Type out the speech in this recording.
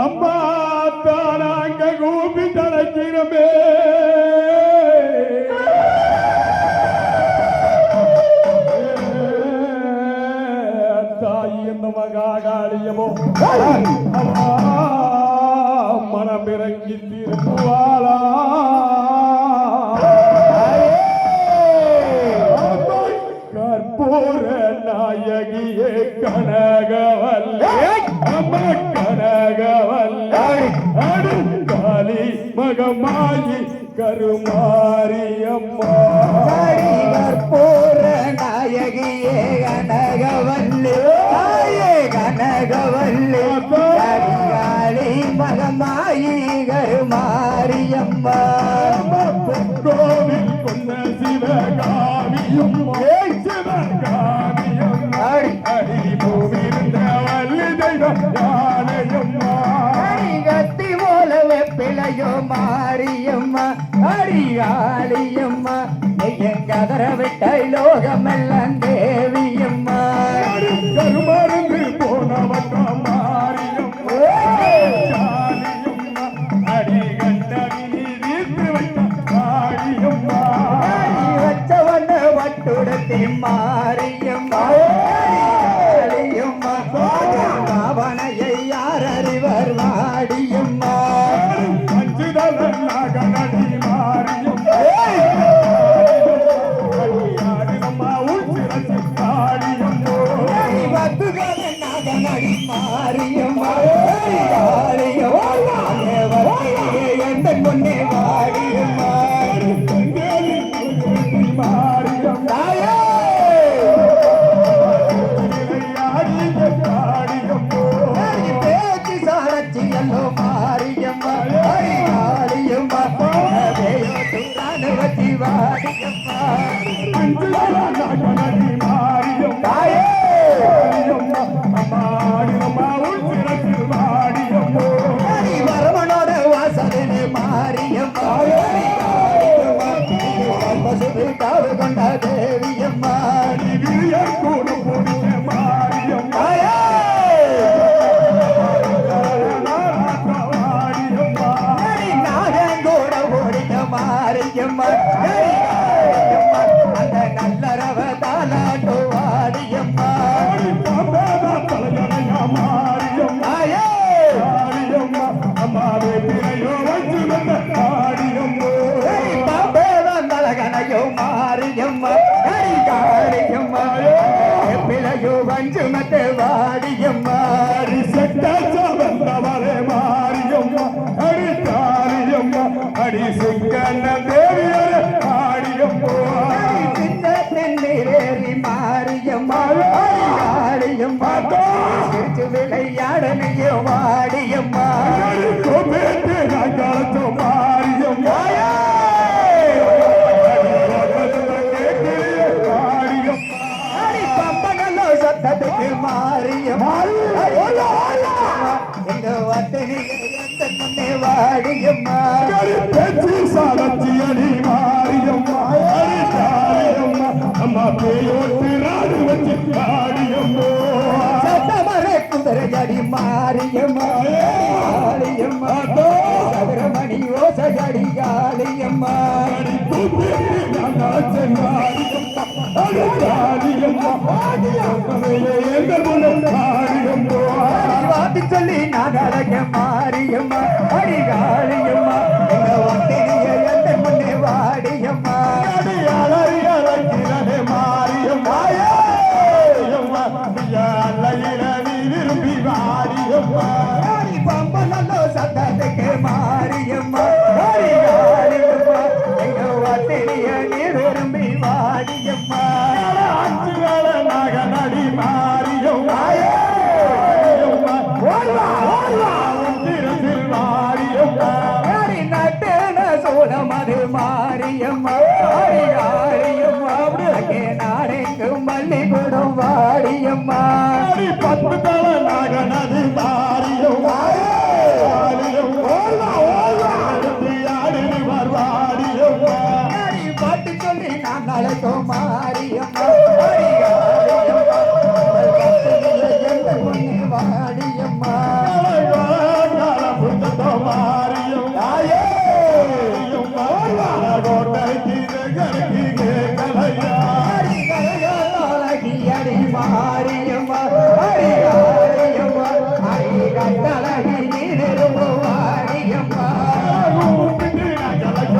அம்மா தானாங்க கூப்பி தடைக்கிறமே தாய் என்ன மகாகாளியமோ மனமிறங்கி திருப்புவாளா கற்பூர நாயகியே கனகவல்லே அம்மா கனகவல்லே அடுக்காலி மகமாயி கருமாரியம்மா கற்பூர நாயகியே கனகவல்லே தாயே கனகவல்லே அடுக்காலி மகமாயி கருமாரியம்மா கோவில் கொண்ட சிவகாமியும் கத்தி போல வெப்பிலையோ மாரியம்மா அடியாளியம்மா எங்கதர விட்ட லோகமெல்லாம் தேவியம்மா கருமருந்து போனவன் மாரியம்மா அடி கண்டவினி தீர்த்து வைத்த மாரியம்மா வச்சவன வட்டுடத்தி மாரியம்மா பாவனையை யார் அறிவர் வாடியம்மா அஞ்சுதலி மாரியம்மா நகனடி மாரியம்மா எந்த பொண்ணே வாடியம்மா சாரச்சியல்லோ மாரியம்மா வாடியம்மா வரமனோட வாசலே மாரியம்மா காவு கொண்ட தேவியம்மா கூட போடிய மாரியம்மா நாகங்கூட ஓடிய மாரியம்மா அந்த நல்லறவ தாலாட்டோ வாடியம்மா தலகனையோ மாரியம்மா காளியம்மா பிள்ளையோ வஞ்சுமத்தை வாடியம்மா வந்தவரே மாரியம்மா அடி தாரியம்மா அடி சிங்கண்ண தேவியரே ஆடியம்மா தென்னேறி மாரியம்மா ஆடியம்மா சிரிச்சு விளையாடனையோ வாடியம்மா கோபேட்டு நாங்களோ மாரியம்மா பம்பனல்லோ சத்தத்துக்கு மாரியம்மா எங்க வட்டனிலே முன்னே வாடியம்மா பேச்சு சாலச்சியடி மாரியம்மா அம்மா பேயோட்டு நாடு வச்சு ஆடியம்மா சத்தமரை குதிரையடி மாரியம்மா ஆடியம்மா சதுரமணி ஓசையடி காளியம்மா வாட்டி சொல்லி நாகலக மாரியம்மா அடிகாளியம்மா எங்க வட்டினிய எந்த முன்னே வாடியம்மா மாரியம்மா விரும்பி வாரியம்மா பம்பனல்லோ சத்தத்துக்கு மாரியம்மா அடிகாளியம்மா எங்க வட்டினிய நீ விரும்பி வாடியம்மா நகனடி மாரியம்மா சோழமது மாரியம்மா ஆடியம்மா அங்கே நாடெங்கு மல்லிகுடம் வாடியம்மா 10 தல நகனடி மாரியம்மா பாட்டு சொல்லி நான் அழைத்தோம் மாரியம்மா மாதம் மாறி